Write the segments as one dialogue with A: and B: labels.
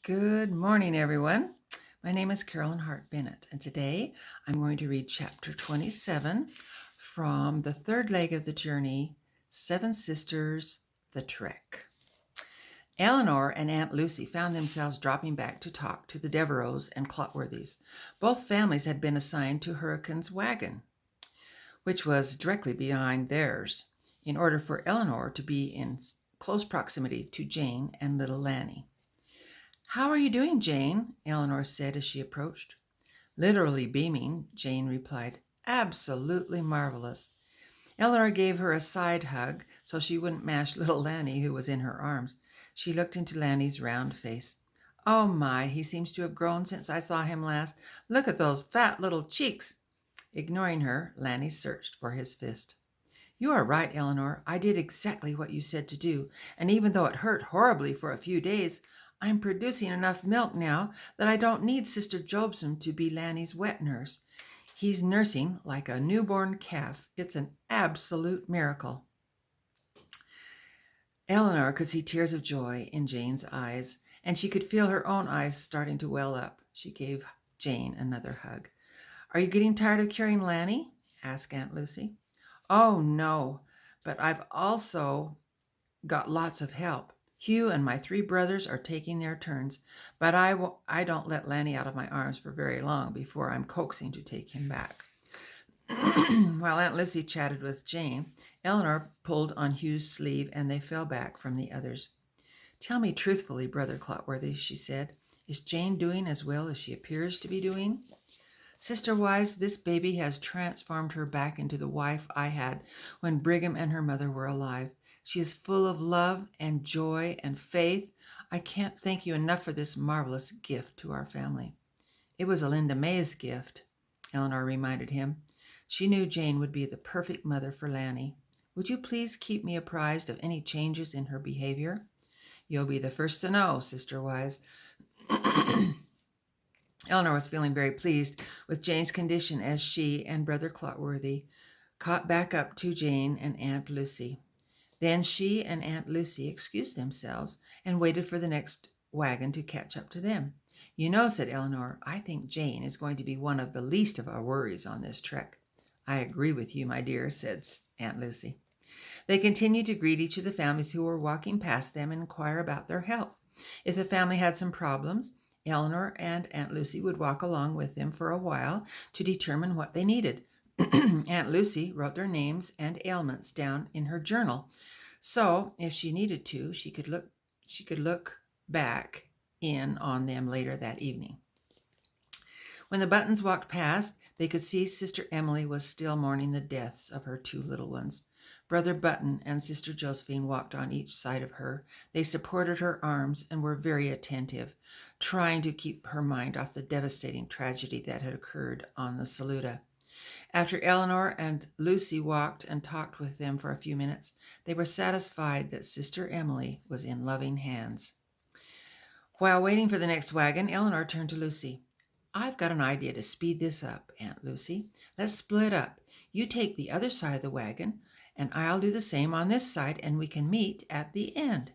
A: Good morning, everyone. My name is Carolyn Hart Bennett, and today I'm going to read chapter 27 from the third leg of the journey, Seven Sisters, the Trek. Eleanor and Aunt Lucy found themselves dropping back to talk to the Devereaux and Clotworthys. Both families had been assigned to Hurricane's wagon, which was directly behind theirs, in order for Eleanor to be in close proximity to Jane and little Lanny. "How are you doing, Jane?" Eleanor said as she approached. Literally beaming, Jane replied, "Absolutely marvelous." Eleanor gave her a side hug so she wouldn't mash little Lanny, who was in her arms. She looked into Lanny's round face. "Oh my, he seems to have grown since I saw him last. Look at those fat little cheeks." Ignoring her, Lanny searched for his fist. "You are right, Eleanor. I did exactly what you said to do, and even though it hurt horribly for a few days, I'm producing enough milk now that I don't need Sister Jobson to be Lanny's wet nurse. He's nursing like a newborn calf. It's an absolute miracle." Eleanor could see tears of joy in Jane's eyes, and she could feel her own eyes starting to well up. She gave Jane another hug. "Are you getting tired of carrying Lanny?" asked Aunt Lucy. "Oh, no, but I've also got lots of help. Hugh and my 3 brothers are taking their turns, but I don't let Lanny out of my arms for very long before I'm coaxing to take him back." While Aunt Lucy chatted with Jane, Eleanor pulled on Hugh's sleeve and they fell back from the others. "Tell me truthfully, Brother Clotworthy," she said, "is Jane doing as well as she appears to be doing?" "Sister Wise, this baby has transformed her back into the wife I had when Brigham and her mother were alive. She is full of love and joy and faith. I can't thank you enough for this marvelous gift to our family." "It was Linda May's gift," Eleanor reminded him. She knew Jane would be the perfect mother for Lanny. "Would you please keep me apprised of any changes in her behavior?" "You'll be the first to know, Sister Wise." Eleanor was feeling very pleased with Jane's condition as she and Brother Clotworthy caught back up to Jane and Aunt Lucy. Then she and Aunt Lucy excused themselves and waited for the next wagon to catch up to them. "You know," said Eleanor, "I think Jane is going to be one of the least of our worries on this trek." "I agree with you, my dear," said Aunt Lucy. They continued to greet each of the families who were walking past them and inquire about their health. If the family had some problems, Eleanor and Aunt Lucy would walk along with them for a while to determine what they needed. Aunt Lucy wrote their names and ailments down in her journal, so if she needed to, she could look back in on them later that evening. When the Buttons walked past, they could see Sister Emily was still mourning the deaths of her 2 little ones. Brother Button and Sister Josephine walked on each side of her. They supported her arms and were very attentive, trying to keep her mind off the devastating tragedy that had occurred on the Saluda. After Eleanor and Lucy walked and talked with them for a few minutes, they were satisfied that Sister Emily was in loving hands. While waiting for the next wagon, Eleanor turned to Lucy. "I've got an idea to speed this up, Aunt Lucy. Let's split up. You take the other side of the wagon, and I'll do the same on this side, and we can meet at the end."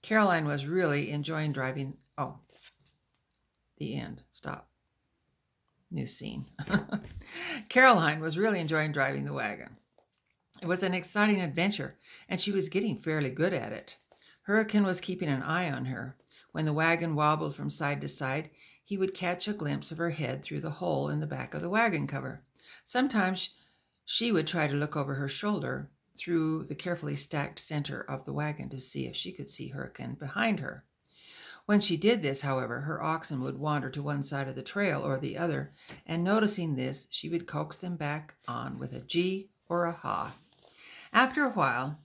A: Caroline was really enjoying driving. Oh, the end. Stop. New scene. Caroline was really enjoying driving the wagon. It was an exciting adventure, and she was getting fairly good at it. Hurricane was keeping an eye on her. When the wagon wobbled from side to side, he would catch a glimpse of her head through the hole in the back of the wagon cover. Sometimes she would try to look over her shoulder through the carefully stacked center of the wagon to see if she could see Hurricane behind her. When she did this, however, her oxen would wander to one side of the trail or the other, and noticing this, she would coax them back on with a gee or a ha. After a while,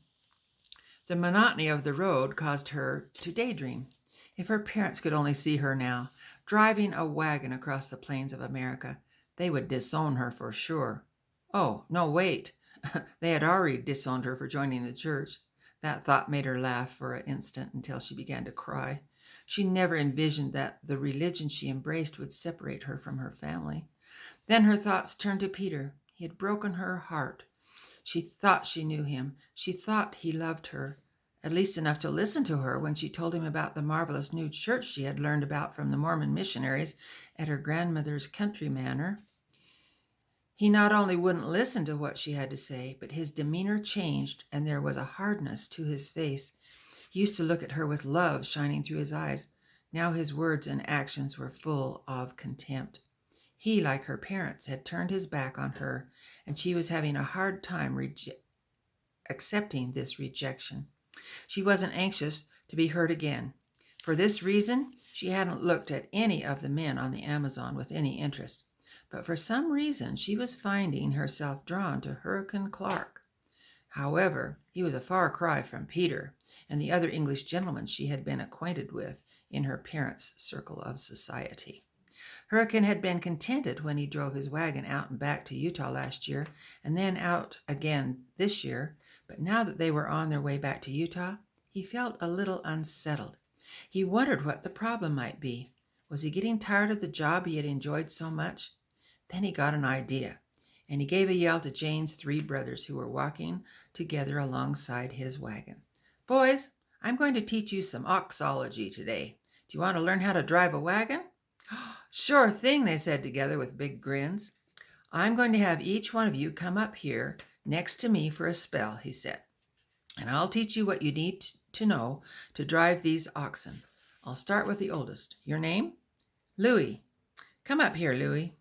A: the monotony of the road caused her to daydream. If her parents could only see her now, driving a wagon across the plains of America, they would disown her for sure. Oh, no, wait. They had already disowned her for joining the church. That thought made her laugh for an instant until she began to cry. She never envisioned that the religion she embraced would separate her from her family. Then her thoughts turned to Peter. He had broken her heart. She thought she knew him. She thought he loved her. at least enough to listen to her when she told him about the marvelous new church she had learned about from the Mormon missionaries at her grandmother's country manor. He not only wouldn't listen to what she had to say, but his demeanor changed, and there was a hardness to his face. He used to look at her with love shining through his eyes. Now his words and actions were full of contempt. He, like her parents, had turned his back on her, and she was having a hard time accepting this rejection. She wasn't anxious to be hurt again. For this reason, she hadn't looked at any of the men on the Amazon with any interest. But for some reason, she was finding herself drawn to Hurricane Clark. However, he was a far cry from Peter and the other English gentlemen she had been acquainted with in her parents' circle of society. Hurricane had been contented when he drove his wagon out and back to Utah last year, and then out again this year, but now that they were on their way back to Utah, he felt a little unsettled. He wondered what the problem might be. Was he getting tired of the job he had enjoyed so much? Then he got an idea, and he gave a yell to Jane's 3 brothers who were walking together alongside his wagon. "Boys, I'm going to teach you some oxology today. Do you want to learn how to drive a wagon?" "Sure thing," they said together with big grins. "I'm going to have each one of you come up here next to me for a spell," he said, "and I'll teach you what you need to know to drive these oxen. I'll start with the oldest. Your name?" "Louis." "Come up here, Louis."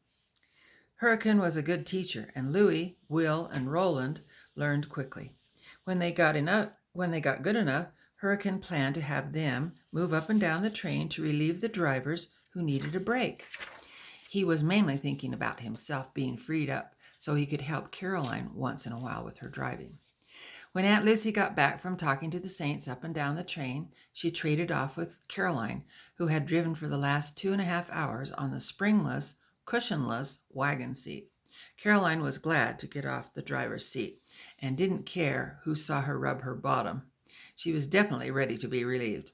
A: Hurricane was a good teacher, and Louis, Will, and Roland learned quickly. When they got good enough, Hurricane planned to have them move up and down the train to relieve the drivers who needed a break. He was mainly thinking about himself being freed up so he could help Caroline once in a while with her driving. When Aunt Lucy got back from talking to the saints up and down the train, she traded off with Caroline, who had driven for the last 2.5 hours on the springless, cushionless wagon seat. Caroline was glad to get off the driver's seat and didn't care who saw her rub her bottom. She was definitely ready to be relieved.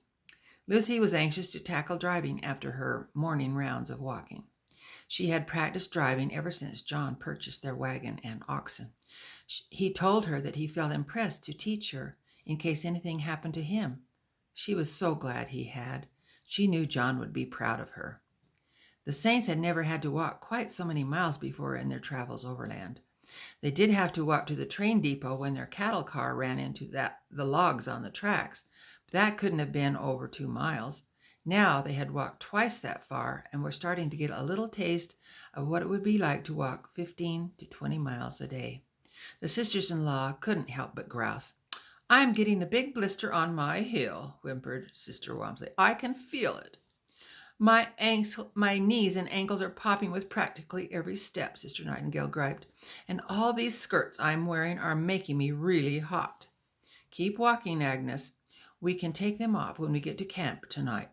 A: Lucy was anxious to tackle driving after her morning rounds of walking. She had practiced driving ever since John purchased their wagon and oxen. He told her that he felt impressed to teach her in case anything happened to him. She was so glad he had. She knew John would be proud of her. The saints had never had to walk quite so many miles before in their travels overland. They did have to walk to the train depot when their cattle car ran into the logs on the tracks, but that couldn't have been over 2 miles. Now they had walked twice that far and were starting to get a little taste of what it would be like to walk 15 to 20 miles a day. The sisters-in-law couldn't help but grouse. "I'm getting a big blister on my heel," whimpered Sister Walmsley. "I can feel it." My knees and ankles are popping with practically every step," Sister Nightingale griped. "And all these skirts I'm wearing are making me really hot." "Keep walking, Agnes. We can take them off when we get to camp tonight.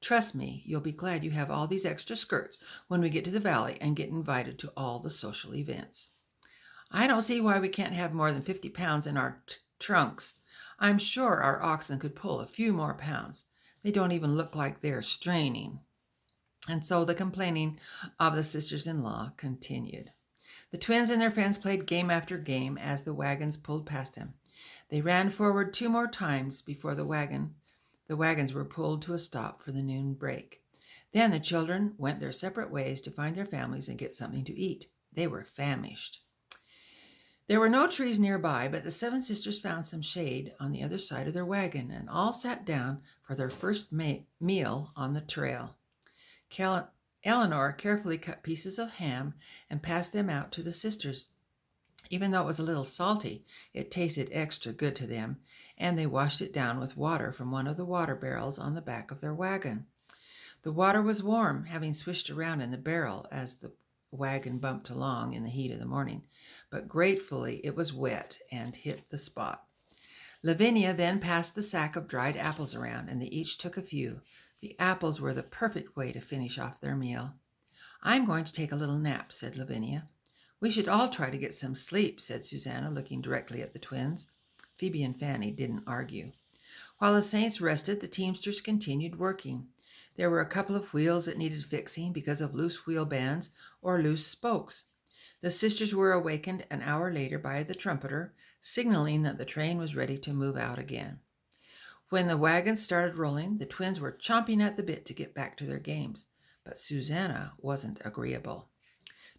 A: Trust me, you'll be glad you have all these extra skirts when we get to the valley and get invited to all the social events." "I don't see why we can't have more than 50 pounds in our trunks. I'm sure our oxen could pull a few more pounds. They don't even look like they're straining." And so the complaining of the sisters-in-law continued. The twins and their friends played game after game as the wagons pulled past them. They ran forward 2 more times before the wagons were pulled to a stop for the noon break. Then the children went their separate ways to find their families and get something to eat. They were famished. There were no trees nearby, but the 7 sisters found some shade on the other side of their wagon and all sat down for their first meal on the trail. Eleanor carefully cut pieces of ham and passed them out to the sisters. Even though it was a little salty, it tasted extra good to them, and they washed it down with water from one of the water barrels on the back of their wagon. The water was warm, having swished around in the barrel as the wagon bumped along in the heat of the morning, but gratefully it was wet and hit the spot. Lavinia then passed the sack of dried apples around, and they each took a few. The apples were the perfect way to finish off their meal. "I'm going to take a little nap," said Lavinia. "We should all try to get some sleep," said Susanna, looking directly at the twins. Phoebe and Fanny didn't argue. While the saints rested, the teamsters continued working. There were a couple of wheels that needed fixing because of loose wheel bands or loose spokes. The sisters were awakened an hour later by the trumpeter, signaling that the train was ready to move out again. When the wagons started rolling, the twins were chomping at the bit to get back to their games, but Susanna wasn't agreeable.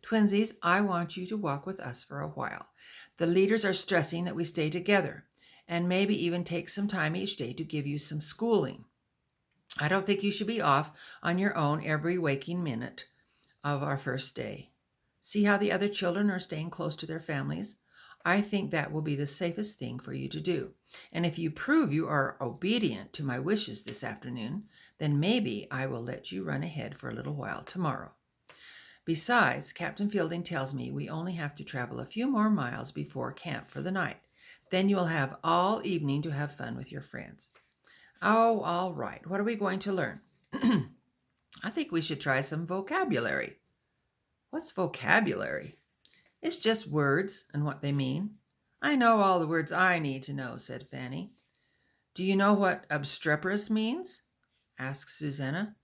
A: Twinsies, I want you to walk with us for a while. The leaders are stressing that we stay together, and maybe even take some time each day to give you some schooling. I don't think you should be off on your own every waking minute of our first day. See how the other children are staying close to their families? I think that will be the safest thing for you to do. And if you prove you are obedient to my wishes this afternoon, then maybe I will let you run ahead for a little while tomorrow. Besides, Captain Fielding tells me we only have to travel a few more miles before camp for the night. Then you'll have all evening to have fun with your friends. Oh, all right. What are we going to learn? I think we should try some vocabulary. What's vocabulary? It's just words and what they mean. I know all the words I need to know, said Fanny. Do you know what obstreperous means? Asked Susanna.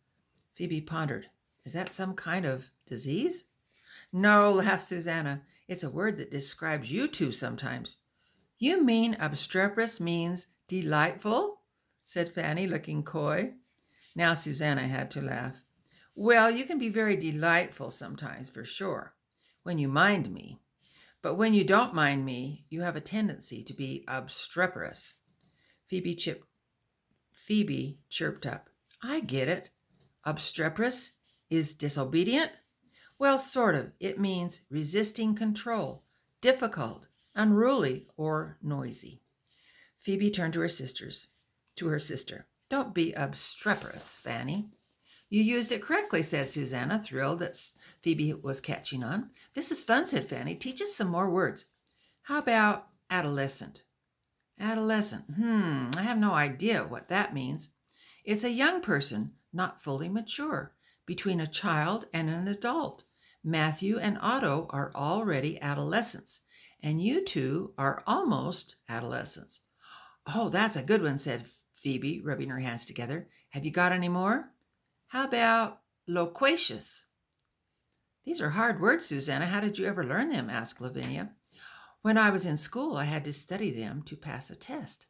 A: Phoebe pondered. Is that some kind of disease? No, laughed Susanna. It's a word that describes you two sometimes. You mean obstreperous means delightful? Said Fanny, looking coy. Now Susanna had to laugh. Well, you can be very delightful sometimes, for sure, when you mind me. But when you don't mind me, you have a tendency to be obstreperous. Phoebe chirped up. I get it. Obstreperous is disobedient? Well, sort of. It means resisting control, difficult, unruly, or noisy. Phoebe turned to her sister. Don't be obstreperous, Fanny. You used it correctly, said Susanna, thrilled that Phoebe was catching on. This is fun, said Fanny. Teach us some more words. How about adolescent? Adolescent. I have no idea what that means. It's a young person, not fully mature, between a child and an adult. Matthew and Otto are already adolescents, and you two are almost adolescents. Oh, that's a good one, said Phoebe, rubbing her hands together. Have you got any more? How about loquacious? These are hard words, Susanna. How did you ever learn them? Asked Lavinia. When I was in school, I had to study them to pass a test.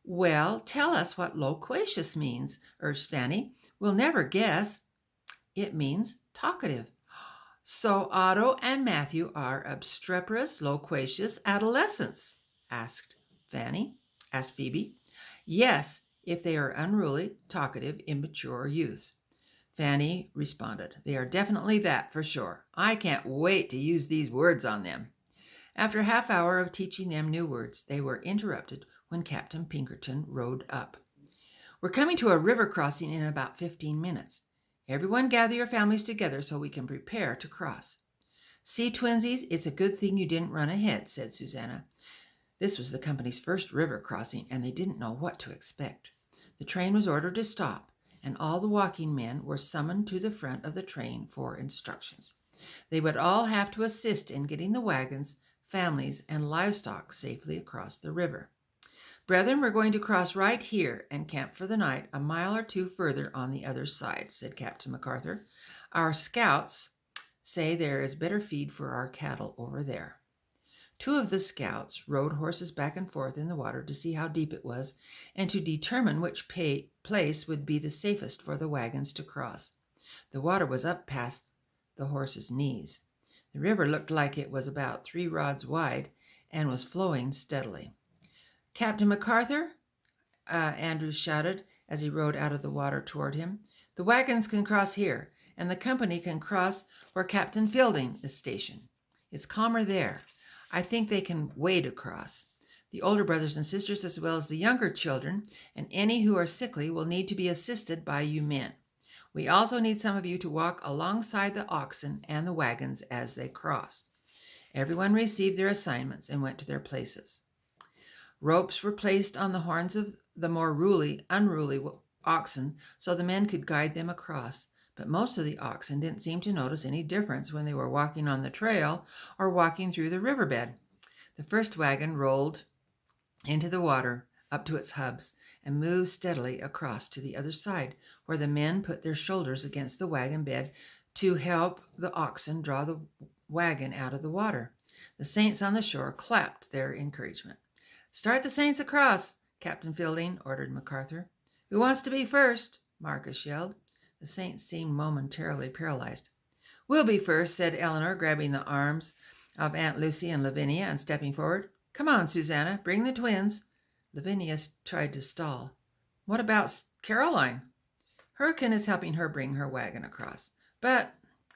A: Well, tell us what loquacious means, urged Fanny. We'll never guess. It means talkative. So Otto and Matthew are obstreperous, loquacious adolescents, asked Phoebe. Yes, if they are unruly, talkative, immature youths. Fanny responded. They are definitely that, for sure. I can't wait to use these words on them. After a half hour of teaching them new words, they were interrupted when Captain Pinkerton rode up. We're coming to a river crossing in about 15 minutes. Everyone gather your families together so we can prepare to cross. See, twinsies, it's a good thing you didn't run ahead, said Susanna. This was the company's first river crossing, and they didn't know what to expect. The train was ordered to stop, and all the walking men were summoned to the front of the train for instructions. They would all have to assist in getting the wagons, families, and livestock safely across the river. Brethren, we're going to cross right here and camp for the night a mile or two further on the other side, said Captain MacArthur. Our scouts say there is better feed for our cattle over there. Two of the scouts rode horses back and forth in the water to see how deep it was and to determine which place would be the safest for the wagons to cross. The water was up past the horses' knees. The river looked like it was about 3 rods wide and was flowing steadily. Captain MacArthur, Andrews shouted as he rode out of the water toward him. The wagons can cross here, and the company can cross where Captain Fielding is stationed. It's calmer there. I think they can wade across. The older brothers and sisters, as well as the younger children, and any who are sickly, will need to be assisted by you men. We also need some of you to walk alongside the oxen and the wagons as they cross. Everyone received their assignments and went to their places. Ropes were placed on the horns of the more unruly oxen so the men could guide them across, but most of the oxen didn't seem to notice any difference when they were walking on the trail or walking through the riverbed. The first wagon rolled into the water up to its hubs and moved steadily across to the other side, where the men put their shoulders against the wagon bed to help the oxen draw the wagon out of the water. The saints on the shore clapped their encouragement. Start the saints across, Captain Fielding, ordered MacArthur. Who wants to be first? Marcus yelled. The saints seemed momentarily paralyzed. We'll be first, said Eleanor, grabbing the arms of Aunt Lucy and Lavinia and stepping forward. Come on, Susanna, bring the twins. Lavinia tried to stall. What about Caroline? Hurricane is helping her bring her wagon across. But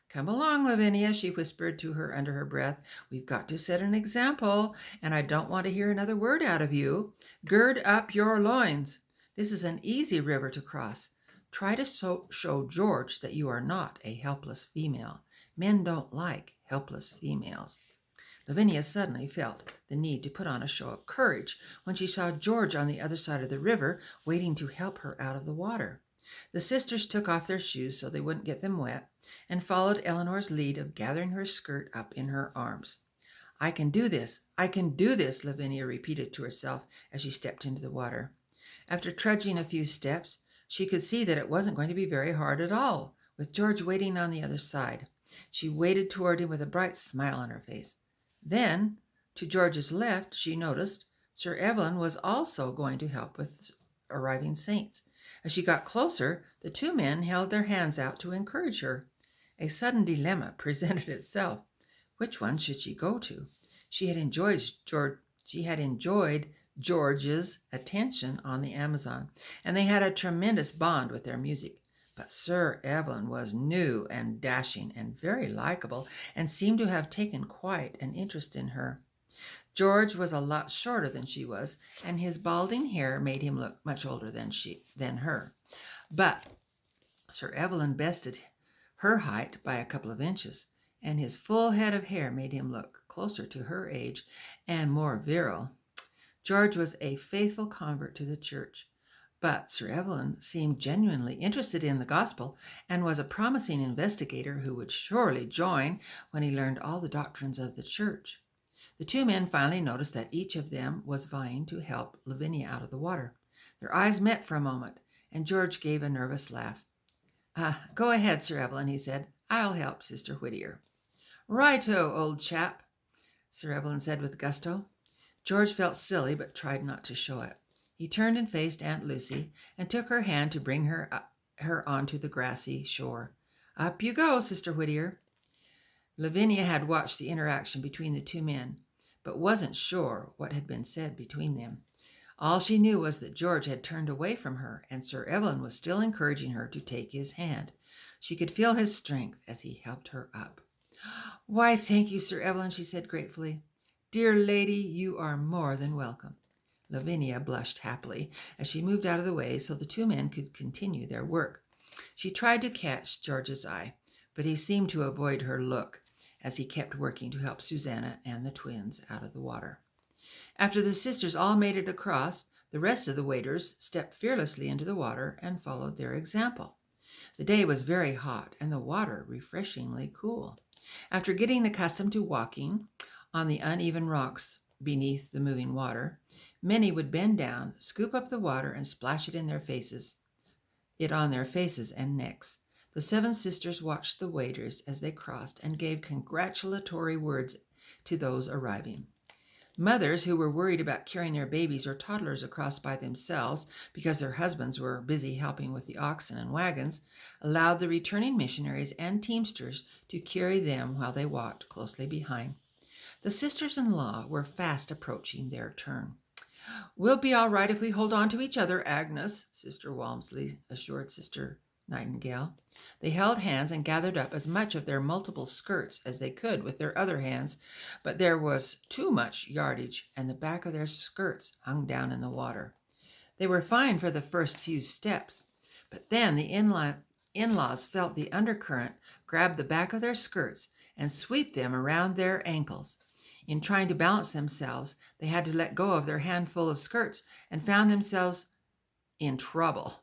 A: come along, Lavinia, she whispered to her under her breath. We've got to set an example, and I don't want to hear another word out of you. Gird up your loins. This is an easy river to cross. Try to show George that you are not a helpless female. Men don't like helpless females. Lavinia suddenly felt the need to put on a show of courage when she saw George on the other side of the river waiting to help her out of the water. The sisters took off their shoes so they wouldn't get them wet and followed Eleanor's lead of gathering her skirt up in her arms. I can do this, Lavinia repeated to herself as she stepped into the water. After trudging a few steps, she could see that it wasn't going to be very hard at all, with George waiting on the other side. She waded toward him with a bright smile on her face. Then, to George's left, she noticed Sir Evelyn was also going to help with arriving saints. As she got closer, the two men held their hands out to encourage her. A sudden dilemma presented itself. Which one should she go to? She had enjoyed George's attention on the Amazon, and they had a tremendous bond with their music. But Sir Evelyn was new and dashing and very likable, and seemed to have taken quite an interest in her. George was a lot shorter than she was, and his balding hair made him look much older than her. But Sir Evelyn bested her height by a couple of inches, and his full head of hair made him look closer to her age and more virile. George was a faithful convert to the church, but Sir Evelyn seemed genuinely interested in the gospel and was a promising investigator who would surely join when he learned all the doctrines of the church. The two men finally noticed that each of them was vying to help Lavinia out of the water. Their eyes met for a moment, and George gave a nervous laugh. Go ahead, Sir Evelyn, he said. I'll help Sister Whittier. Righto, old chap, Sir Evelyn said with gusto. George felt silly but tried not to show it. He turned and faced Aunt Lucy and took her hand to bring her onto the grassy shore. Up you go, Sister Whittier. Lavinia had watched the interaction between the two men, but wasn't sure what had been said between them. All she knew was that George had turned away from her, and Sir Evelyn was still encouraging her to take his hand. She could feel his strength as he helped her up. Why, thank you, Sir Evelyn, she said gratefully. Dear lady, you are more than welcome. Lavinia blushed happily as she moved out of the way so the two men could continue their work. She tried to catch George's eye, but he seemed to avoid her look as he kept working to help Susanna and the twins out of the water. After the sisters all made it across, the rest of the waders stepped fearlessly into the water and followed their example. The day was very hot and the water refreshingly cool. After getting accustomed to walking on the uneven rocks beneath the moving water, many would bend down, scoop up the water, and splash it on their faces and necks. The seven sisters watched the waders as they crossed and gave congratulatory words to those arriving. Mothers who were worried about carrying their babies or toddlers across by themselves because their husbands were busy helping with the oxen and wagons allowed the returning missionaries and teamsters to carry them while they walked closely behind. The sisters-in-law were fast approaching their turn. We'll be all right if we hold on to each other, Agnes, Sister Walmsley assured Sister Nightingale. They held hands and gathered up as much of their multiple skirts as they could with their other hands, but there was too much yardage, and the back of their skirts hung down in the water. They were fine for the first few steps, but then the in-laws felt the undercurrent grab the back of their skirts and sweep them around their ankles. In trying to balance themselves, they had to let go of their handful of skirts and found themselves in trouble.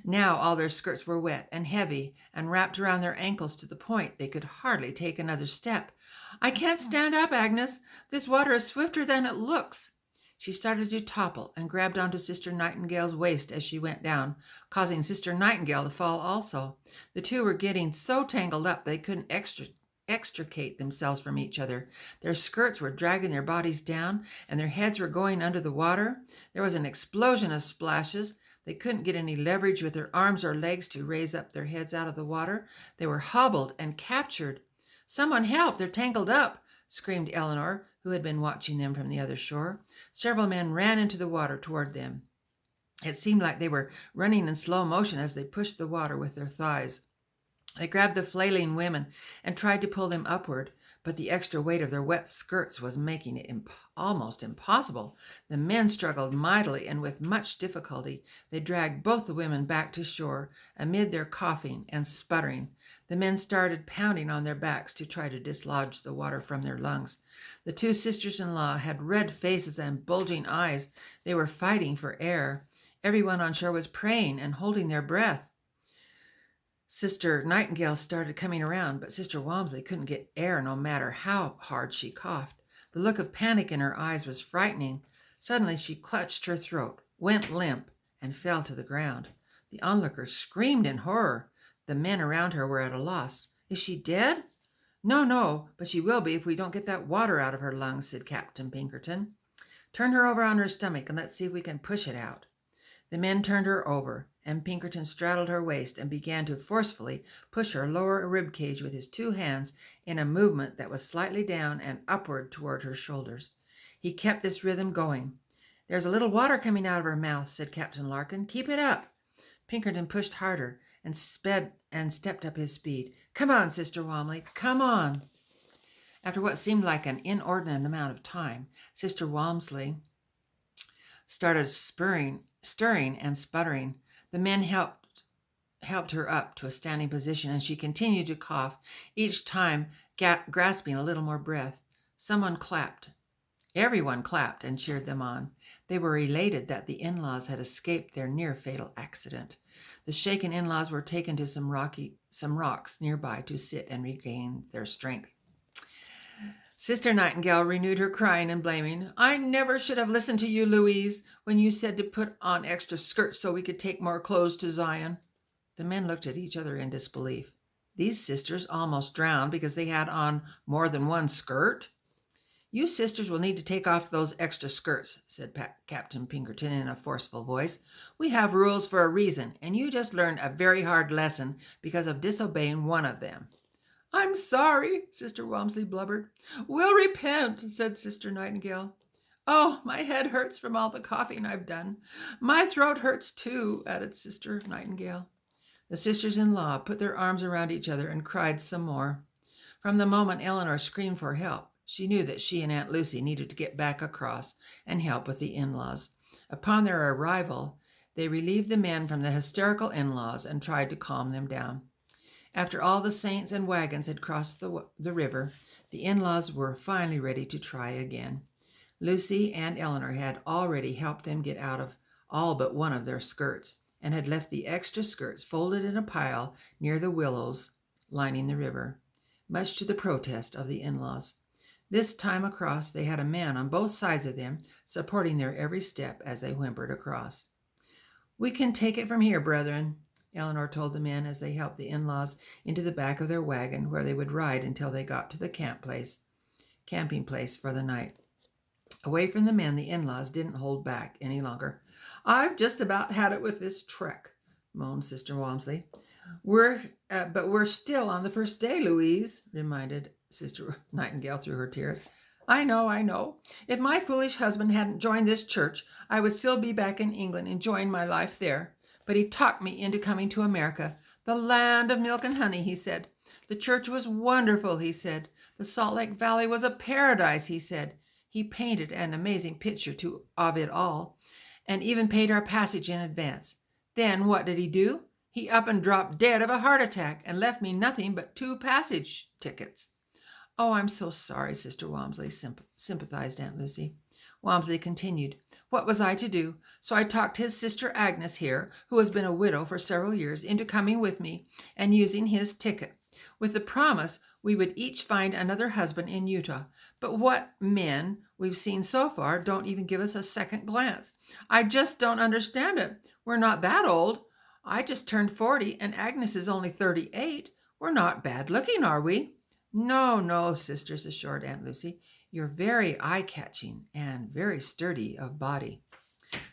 A: Now all their skirts were wet and heavy and wrapped around their ankles to the point they could hardly take another step. I can't stand up, Agnes. This water is swifter than it looks. She started to topple and grabbed onto Sister Nightingale's waist as she went down, causing Sister Nightingale to fall also. The two were getting so tangled up they couldn't extricate themselves from each other. Their skirts were dragging their bodies down, and their heads were going under the water. There was an explosion of splashes. They couldn't get any leverage with their arms or legs to raise up their heads out of the water. They were hobbled and captured. "Someone help! They're tangled up!" screamed Eleanor, who had been watching them from the other shore. Several men ran into the water toward them. It seemed like they were running in slow motion as they pushed the water with their thighs. They grabbed the flailing women and tried to pull them upward, but the extra weight of their wet skirts was making it almost impossible. The men struggled mightily, and with much difficulty they dragged both the women back to shore amid their coughing and sputtering. The men started pounding on their backs to try to dislodge the water from their lungs. The two sisters-in-law had red faces and bulging eyes. They were fighting for air. Everyone on shore was praying and holding their breath. Sister Nightingale started coming around, but Sister Walmsley couldn't get air no matter how hard she coughed. The look of panic in her eyes was frightening. Suddenly she clutched her throat, went limp, and fell to the ground. The onlookers screamed in horror. The men around her were at a loss. "Is she dead?" No, but she will be if we don't get that water out of her lungs," said Captain Pinkerton. "Turn her over on her stomach and let's see if we can push it out." The men turned her over, and Pinkerton straddled her waist and began to forcefully push her lower rib cage with his two hands in a movement that was slightly down and upward toward her shoulders. He kept this rhythm going. "There's a little water coming out of her mouth," said Captain Larkin. "Keep it up." Pinkerton pushed harder and stepped up his speed. "Come on, Sister Walmsley, come on." After what seemed like an inordinate amount of time, Sister Walmsley started stirring and sputtering. The men helped her up to a standing position, and she continued to cough, each time grasping a little more breath. Someone clapped. Everyone clapped and cheered them on. They were elated that the in-laws had escaped their near-fatal accident. The shaken in-laws were taken to some rocks nearby to sit and regain their strength. Sister Nightingale renewed her crying and blaming. "I never should have listened to you, Louise, when you said to put on extra skirts so we could take more clothes to Zion." The men looked at each other in disbelief. These sisters almost drowned because they had on more than one skirt. "You sisters will need to take off those extra skirts," said Captain Pinkerton in a forceful voice. "We have rules for a reason, and you just learned a very hard lesson because of disobeying one of them." "I'm sorry," Sister Walmsley blubbered. "We'll repent," said Sister Nightingale. "Oh, my head hurts from all the coughing I've done. My throat hurts too," added Sister Nightingale. The sisters-in-law put their arms around each other and cried some more. From the moment Eleanor screamed for help, she knew that she and Aunt Lucy needed to get back across and help with the in-laws. Upon their arrival, they relieved the men from the hysterical in-laws and tried to calm them down. After all the saints and wagons had crossed the river, the in-laws were finally ready to try again. Lucy and Eleanor had already helped them get out of all but one of their skirts, and had left the extra skirts folded in a pile near the willows lining the river, much to the protest of the in-laws. This time across, they had a man on both sides of them, supporting their every step as they whimpered across. "We can take it from here, brethren," Eleanor told the men as they helped the in-laws into the back of their wagon, where they would ride until they got to the camping place for the night. Away from the men, the in-laws didn't hold back any longer. "I've just about had it with this trek," moaned Sister Walmsley. But we're still on the first day, Louise," reminded Sister Nightingale through her tears. I know. If my foolish husband hadn't joined this church, I would still be back in England enjoying my life there. But he talked me into coming to America. The land of milk and honey, he said. The church was wonderful, he said. The Salt Lake Valley was a paradise, he said. He painted an amazing picture of it all, and even paid our passage in advance. Then what did he do? He up and dropped dead of a heart attack and left me nothing but 2 passage tickets. "Oh, I'm so sorry, Sister Walmsley," sympathized Aunt Lucy. Walmsley continued, "What was I to do? So I talked his sister Agnes here, who has been a widow for several years, into coming with me and using his ticket, with the promise we would each find another husband in Utah. But what men we've seen so far don't even give us a second glance. I just don't understand it. We're not that old. I just turned 40 and Agnes is only 38. We're not bad looking, are we?" No, no, sisters, assured Aunt Lucy. You're very eye-catching and very sturdy of body.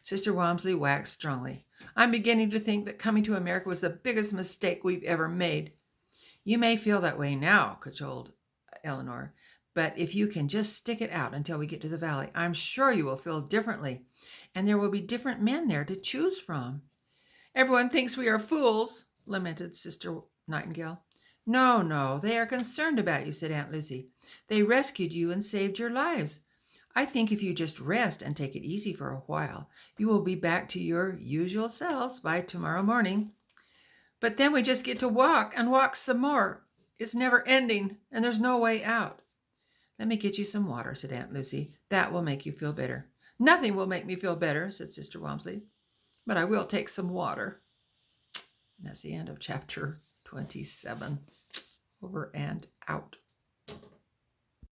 A: Sister Walmsley waxed strongly. I'm beginning to think that coming to America was the biggest mistake we've ever made. You may feel that way now, cajoled Eleanor, but if you can just stick it out until we get to the valley, I'm sure you will feel differently, and there will be different men there to choose from. Everyone thinks we are fools, lamented Sister Nightingale. No, no, they are concerned about you, said Aunt Lucy. They rescued you and saved your lives. I think if you just rest and take it easy for a while, you will be back to your usual selves by tomorrow morning. But then we just get to walk and walk some more. It's never ending, and there's no way out. Let me get you some water, said Aunt Lucy. That will make you feel better. Nothing will make me feel better, said Sister Walmsley, but I will take some water. That's the end of chapter 27. Over and out.